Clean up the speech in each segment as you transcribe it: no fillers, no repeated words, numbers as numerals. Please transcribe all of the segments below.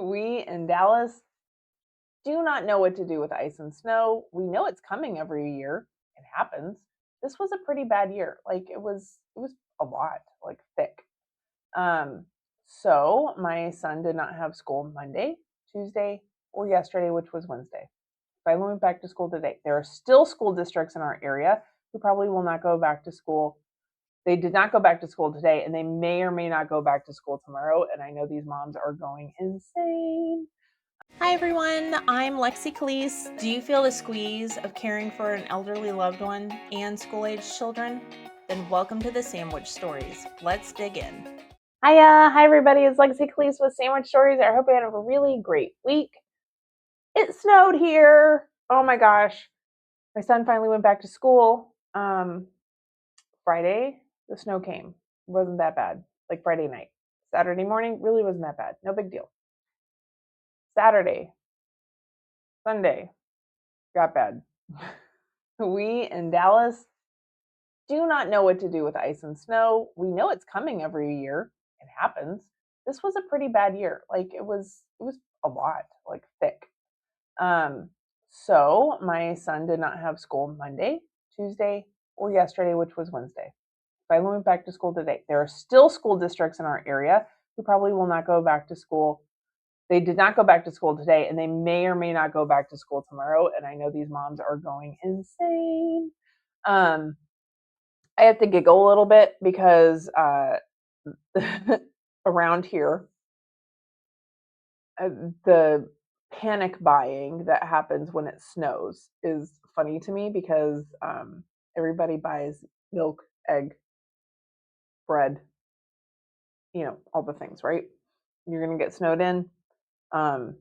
We in Dallas do not know what to do with ice and snow. We know it's coming every year. It happens. This was a pretty bad year. Like it was a lot, like thick. Um so my son did not have school Monday, Tuesday, or yesterday, which was Wednesday. Finally went back to school today. There are still school districts in our area who probably will not go back to school. They did not go back to school today, and they may or may not go back to school tomorrow. And I know these moms are going insane. Hi everyone, I'm Lexie Callies. Do you feel the squeeze of caring for an elderly loved one and school-aged children? Then welcome to the Sandwich Stories. Let's dig in. Hi everybody. It's Lexie Callies with Sandwich Stories. I hope you had a really great week. It snowed here. Oh my gosh. My son finally went back to school. Friday, the snow came. It wasn't that bad. Like Friday night. Saturday morning really wasn't that bad. No big deal. Saturday, Sunday, got bad. We in Dallas do not know what to do with ice and snow. We know it's coming every year. It happens. This was a pretty bad year. Like it was a lot, like thick. Um so my son did not have school Monday, Tuesday, or yesterday, which was Wednesday. Finally went back to school today. There are still school districts in our area who probably will not go back to school. They did not go back to school today, and they may or may not go back to school tomorrow. And I know these moms are going insane. Um, I have to giggle a little bit because around here, the panic buying that happens when it snows is funny to me because everybody buys milk, egg, bread, all the things, right? You're going to get snowed in, um,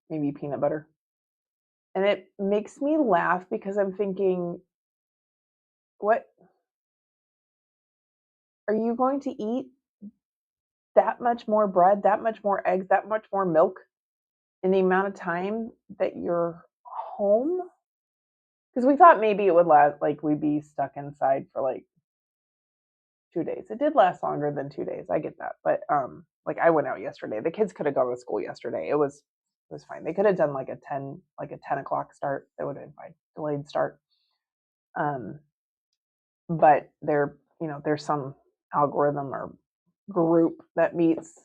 maybe peanut butter. And it makes me laugh because I'm thinking, what are you going to eat that much more bread, that much more eggs, that much more milk in the amount of time that you're home? Because we thought maybe it would last, like we'd be stuck inside for like 2 days. It did last longer than 2 days. I get that, but like I went out yesterday. The kids could have gone to school yesterday. It was fine. They could have done like a 10 o'clock start. That would have been fine. Delayed start. Um, but there's some algorithm or group that meets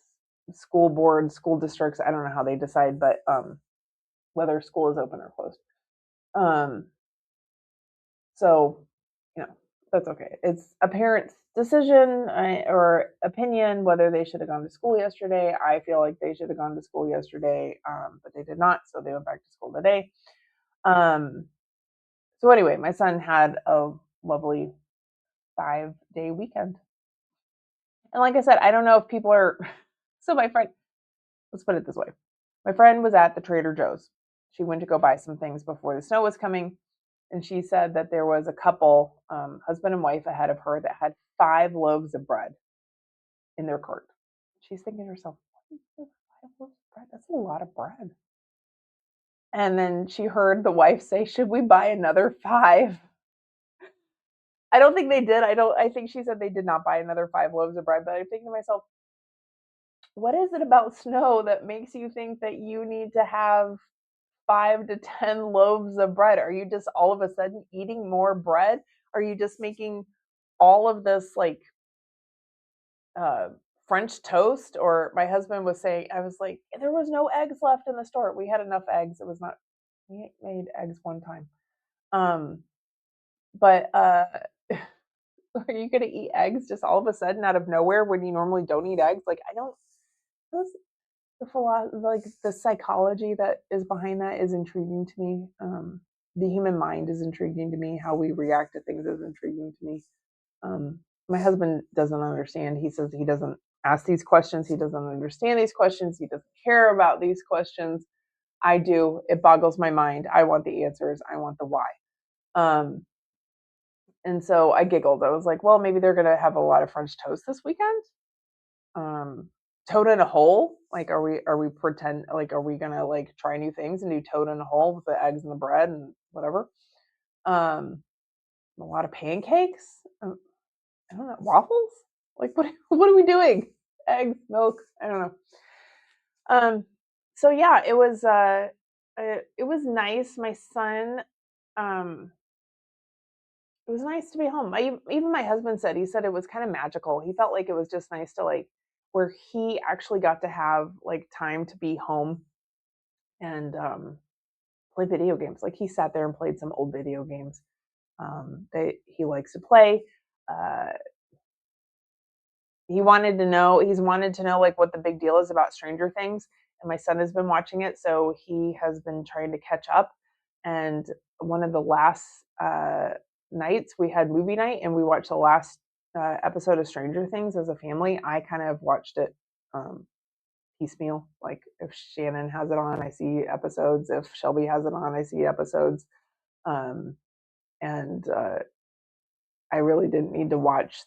school boards, school districts. I don't know how they decide, but whether school is open or closed. Um, so, you know, that's okay. It's a parent's decision or opinion whether they should have gone to school yesterday. I feel like they should have gone to school yesterday, but they did not, so they went back to school today. Um, so anyway, my son had a lovely 5-day weekend. And like I said, I don't know if people are so my friend, let's put it this way. My friend was at the Trader Joe's. She went to go buy some things before the snow was coming. And she said that there was a couple, husband and wife ahead of her, that had 5 loaves of bread in their cart. She's thinking to herself, what is this, 5 loaves of bread? That's a lot of bread. And then she heard the wife say, should we buy another 5? I don't think they did. I think she said they did not buy another 5 loaves of bread, but I'm thinking to myself, what is it about snow that makes you think that you need to have 5 to 10 loaves of bread? Are you just all of a sudden eating more bread? Are you just making all of this like uh, French toast? Or my husband was saying, I was like, there was no eggs left in the store. We had enough eggs. It was not, we made eggs one time. Um, but are you going to eat eggs just all of a sudden out of nowhere when you normally don't eat eggs? Like, I don't, the philosophy, like the psychology that is behind that is intriguing to me. The human mind is intriguing to me. How we react to things is intriguing to me. My husband doesn't understand. He says he doesn't ask these questions. He doesn't understand these questions. He doesn't care about these questions. I do. It boggles my mind. I want the answers. I want the why. Um, and so I giggled. I was like, well, maybe they're going to have a lot of French toast this weekend. um Toad in a hole, like are we pretend, like are we gonna like try new things and do toad in a hole with the eggs and the bread and whatever. um a lot of pancakes. I don't know, waffles, like what what are we doing? Eggs, milk, I don't know. So yeah, it was nice. My son, um, it was nice to be home. Even my husband said, he said it was kind of magical. He felt like it was just nice to like where he actually got to have like time to be home and play video games. Like he sat there and played some old video games that he likes to play. Uh, he's wanted to know like what the big deal is about Stranger Things, and my son has been watching it, so he has been trying to catch up. And one of the last nights we had movie night, and we watched the last episode of Stranger Things as a family. I kind of watched it um, piecemeal. Like if Shannon has it on, I see episodes. If Shelby has it on, I see episodes. Um, and I really didn't need to watch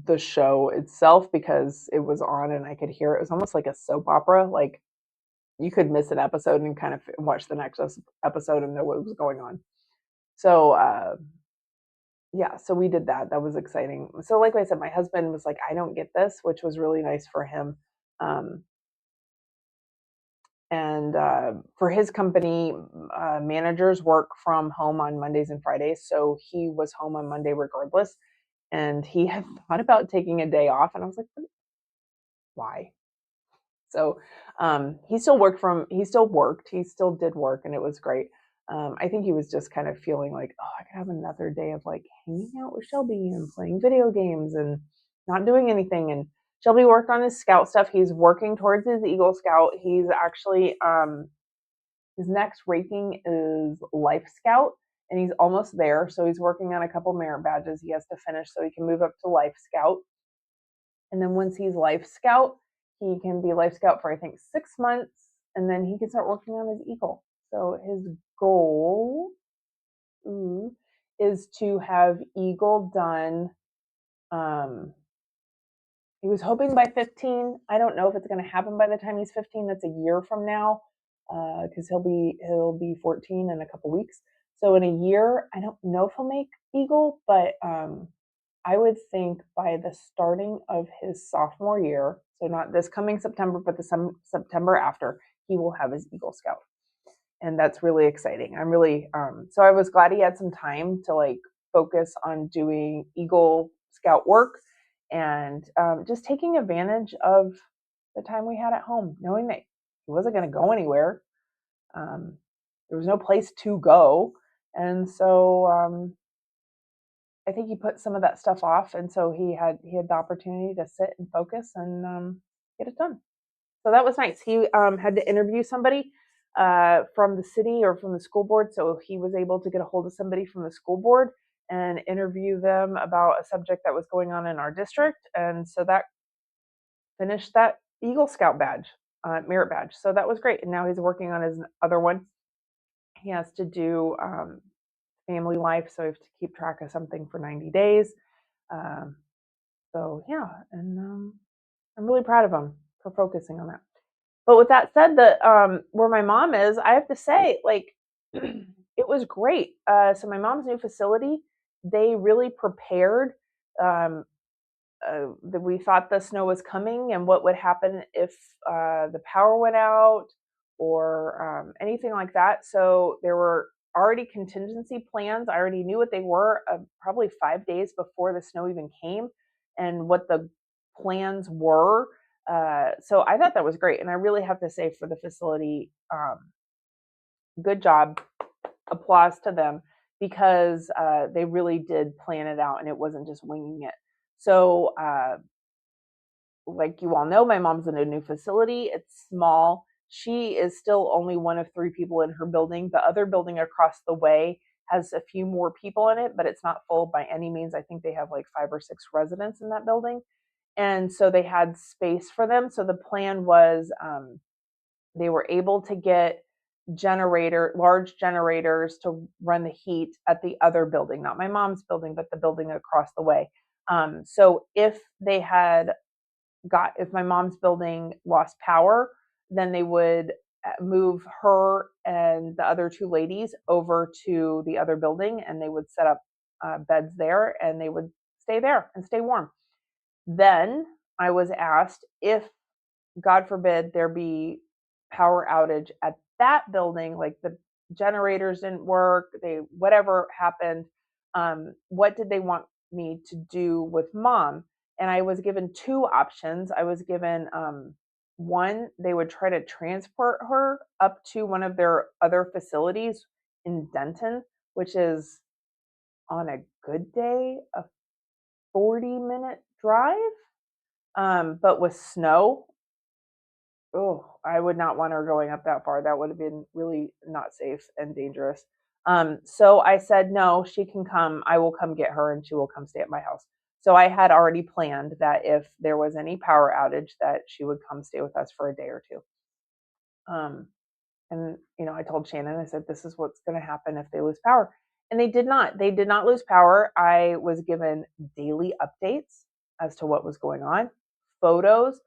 the show itself because it was on and I could hear it. It was almost like a soap opera. Like you could miss an episode and kind of watch the next episode and know what was going on. So yeah, so we did that. That was exciting. So like I said, my husband was like, I don't get this, which was really nice for him. Um, and for his company, managers work from home on Mondays and Fridays. So he was home on Monday regardless. And he had thought about taking a day off. And I was like, why? So he still worked, he still did work, and it was great. I think he was just kind of feeling like, oh, I could have another day of like hanging out with Shelby and playing video games and not doing anything. And Shelby worked on his scout stuff. He's working towards his Eagle Scout. He's actually his next ranking is Life Scout, and he's almost there. So he's working on a couple merit badges he has to finish so he can move up to Life Scout. And then once he's Life Scout, he can be Life Scout for I think 6 months, and then he can start working on his Eagle. So his goal is to have Eagle done. Um, he was hoping by 15. I don't know if it's going to happen by the time he's 15. That's a year from now, because he'll be 14 in a couple weeks. So in a year, I don't know if he'll make Eagle, but I would think by the starting of his sophomore year, so not this coming September, but the September after, he will have his Eagle Scout. And that's really exciting. I'm really, so I was glad he had some time to like focus on doing Eagle Scout work and just taking advantage of the time we had at home, knowing that he wasn't going to go anywhere. Um, there was no place to go. And so I think he put some of that stuff off, and so he had the opportunity to sit and focus and get it done. So that was nice. He had to interview somebody from the city or from the school board, so he was able to get a hold of somebody from the school board and interview them about a subject that was going on in our district, and so that finished that Eagle Scout badge, merit badge. So that was great, and now he's working on his other one. He has to do family life, so we have to keep track of something for 90 days. Um, so yeah, and I'm really proud of him for focusing on that. But with that said, where my mom is, I have to say, like, it was great. So my mom's new facility, they really prepared. Um, that we thought the snow was coming and what would happen if the power went out or anything like that. So there were already contingency plans. I already knew what they were probably 5 days before the snow even came and what the plans were. So I thought that was great. And I really have to say for the facility, good job, applause to them because they really did plan it out and it wasn't just winging it. So like you all know, my mom's in a new facility. It's small. She is still only one of 3 people in her building. The other building across the way has a few more people in it, but it's not full by any means. I think they have like 5 or 6 residents in that building. And so they had space for them. So the plan was they were able to get large generators to run the heat at the other building, not my mom's building, but the building across the way. So if if my mom's building lost power, then they would move her and the other 2 ladies over to the other building and they would set up beds there and they would stay there and stay warm. Then I was asked if, God forbid, there be power outage at that building, like the generators didn't work, whatever happened, what did they want me to do with mom? And I was given two options. I was given one, they would try to transport her up to one of their other facilities in Denton, which is on a good day a 40-minute drive. But with snow, oh, I would not want her going up that far. That would have been really not safe and dangerous. So I said, no, she can come. I will come get her and she will come stay at my house. So I had already planned that if there was any power outage, that she would come stay with us for a day or two. And, I told Shannon, I said, this is what's going to happen if they lose power. And they did not. They did not lose power. I was given daily updates as to what was going on, photos.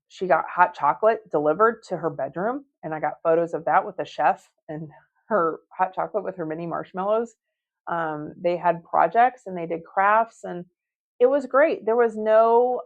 She got hot chocolate delivered to her bedroom, and I got photos of that with the chef and her hot chocolate with her mini marshmallows. They had projects and they did crafts, and it was great. There was no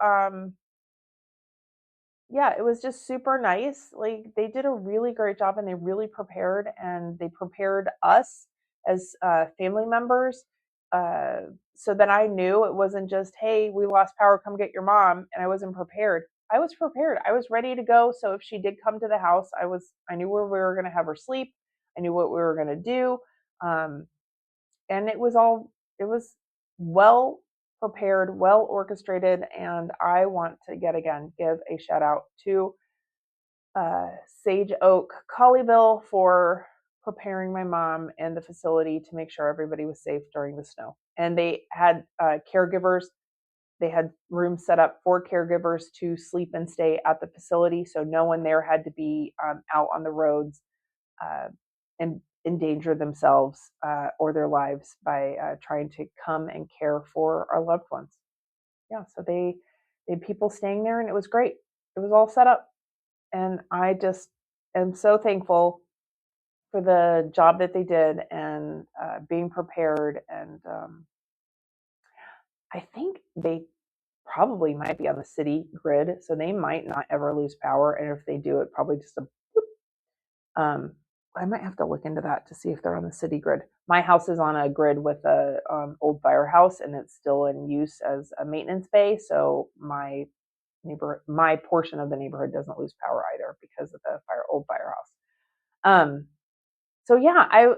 yeah, it was just super nice. Like they did a really great job and they prepared us as family members, uh, so that I knew it wasn't just, hey, we lost power, come get your mom. And I wasn't prepared. I was prepared. I was ready to go. So if she did come to the house, I knew where we were going to have her sleep. I knew what we were going to do. Um, and it was well prepared, well orchestrated, and I want to yet again give a shout out to Sage Oak Colleyville for preparing my mom and the facility to make sure everybody was safe during the snow. And they had caregivers. They had rooms set up for caregivers to sleep and stay at the facility, so no one there had to be out on the roads uh, and endanger themselves or their lives by trying to come and care for our loved ones. Yeah, so they had people staying there, and it was great. It was all set up, and I just am so thankful for the job that they did and being prepared. And I think they probably might be on the city grid, so they might not ever lose power. And if they do, it probably just a I might have to look into that to see if they're on the city grid. My house is on a grid with a old firehouse, and it's still in use as a maintenance bay. So my portion of the neighborhood doesn't lose power either because of the old firehouse. Um, so yeah,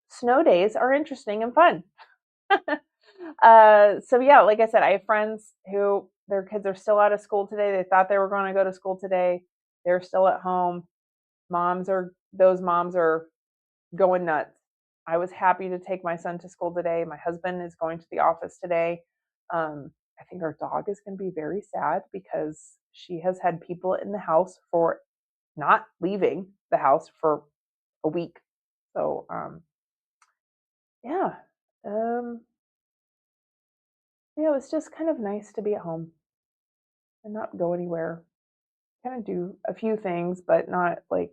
snow days are interesting and fun. So yeah, like I said, I have friends who their kids are still out of school today. They thought they were going to go to school today. They're still at home. Those moms are going nuts. I was happy to take my son to school today. My husband is going to the office today. I think our dog is going to be very sad because she has had people in the house for not leaving the house for a week. So yeah, yeah, it was just kind of nice to be at home and not go anywhere. Kind of do a few things, but not like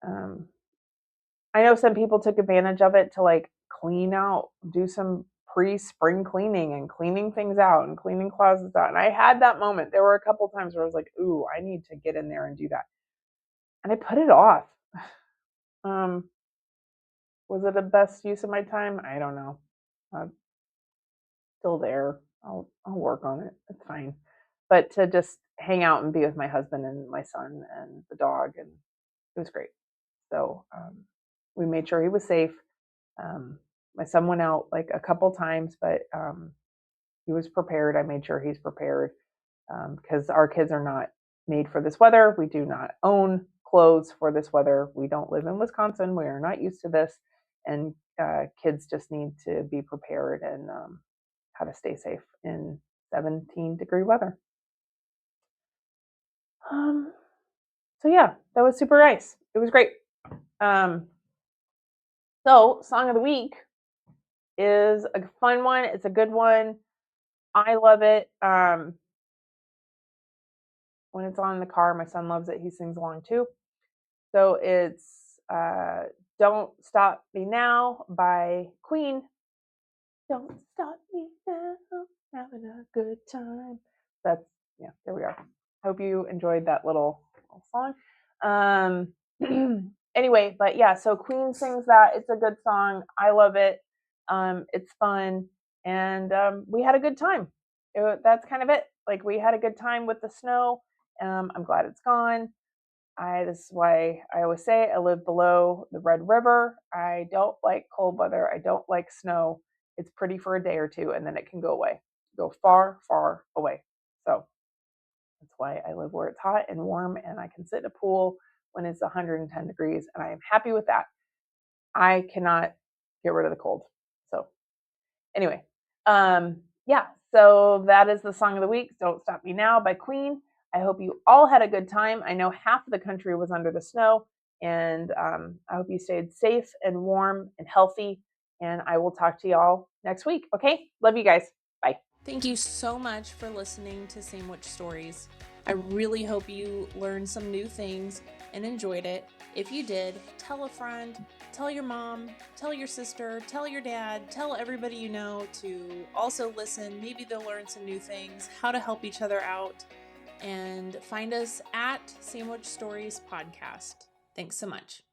um, I know some people took advantage of it to like clean out, do some pre-spring cleaning and cleaning things out and cleaning closets out. And I had that moment. There were a couple times where I was like, "Ooh, I need to get in there and do that." And I put it off. Um, was it the best use of my time? I don't know. I'm still there. I'll work on it. It's fine. But to just hang out and be with my husband and my son and the dog, and it was great. So we made sure he was safe. My son went out like a couple times, but he was prepared. I made sure he's prepared because our kids are not made for this weather. We do not own clothes for this weather. We don't live in Wisconsin. We are not used to this. And kids just need to be prepared and how to stay safe in 17-degree weather. Um, so yeah, that was super nice. It was great. So song of the week is a fun one. It's a good one. I love it. When it's on in the car, my son loves it. He sings along too. So it's Don't Stop Me Now by Queen. Don't stop me now, having a good time. That's, yeah, there we are. Hope you enjoyed that little song. Anyway, but yeah, so Queen sings that. It's a good song. I love it. It's fun, and we had a good time. That's kind of it. Like we had a good time with the snow. I'm glad it's gone. This is why I always say I live below the Red River. I don't like cold weather. I don't like snow. It's pretty for a day or two, and then it can go away, go far, far away. So that's why I live where it's hot and warm, and I can sit in a pool when it's 110 degrees, and I am happy with that. I cannot get rid of the cold. So anyway, yeah, so that is the song of the week, Don't Stop Me Now by Queen. I hope you all had a good time. I know half of the country was under the snow, and I hope you stayed safe and warm and healthy, and I will talk to y'all next week. Okay, love you guys. Bye. Thank you so much for listening to Sandwich Stories. I really hope you learned some new things and enjoyed it. If you did, tell a friend, tell your mom, tell your sister, tell your dad, tell everybody you know to also listen. Maybe they'll learn some new things, how to help each other out, and find us at Sandwich Stories Podcast. Thanks so much.